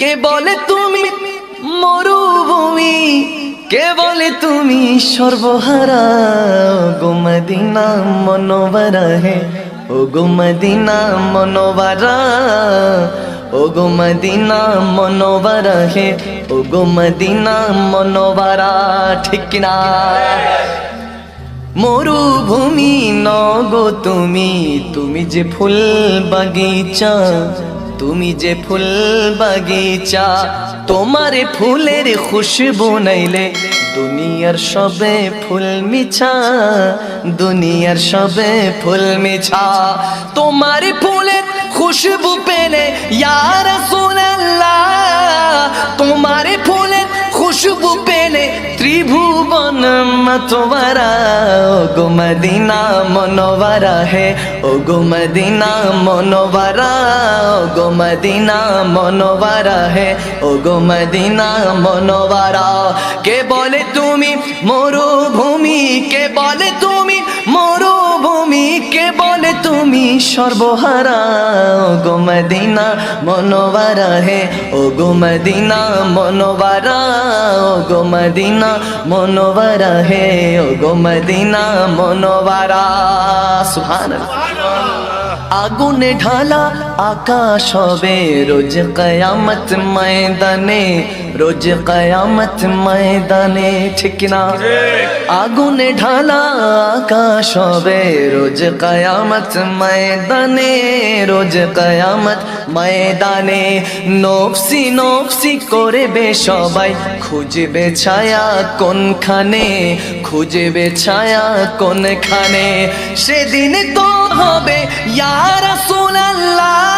কে বলে তুমি মরুভূমি, কে বলে তুমি সর্বহারা। গো মদিনা মনোবরা হে, ও গো মদিনা মনোবরা, ও গো মদিনা মনোবরা হে, ও গো মদিনা মনোবরা। ঠিক কিনা? মরুভূমি নগো তুমি, তুমি যে ফুল বাগিচা, তুমি যে ফুল বাগিচা। তোমার ফুলের খুশবু নাইলে দুনিয়ার সবে ফুল মিছা, দুনিয়ার সবে ফুল মিছা। তোমার ফুলের খুশবু পেলে ইয়া রাসূলুল্লাহ, তোমার ফুলের খুশবু পেলে ত্রিভুবন মাতোয়ারা। ও গো মদিনা মনোবরা হে, ও গো মদিনা মনোবরা, ও গো মদিনা মনোবরা হে, ও গো মদিনা মনোবরা। কে বলে তুমি মরুভূমি, কে বলে তুমি মরুভূমি, কে বলে তুমি সর্বহারা। ও গো মদিনা মনোবরা হে, ও গো মদিনা মনোবরা, ও গো মদিনা মনোবরা হে, ও গো মদিনা মনোবরা। সুবহানাল্লাহ। আগুনে ঢালা আকাশ হবে রোজ কিয়ামত ময়দানে, রোজ কিয়ামত ময়দানে। ঠিক না? আগুনে ঢালা আকাশ হবে রোজ কিয়ামত ময়দানে, রোজ কিয়ামত ময়দানে। নফসি নফসি করবে সবাই, খুঁজবে ছায়া কোনখানে, খুঁজবে ছায়া কোনখানে। সেদিন তো হবে ইয়া রাসূলুল্লাহ,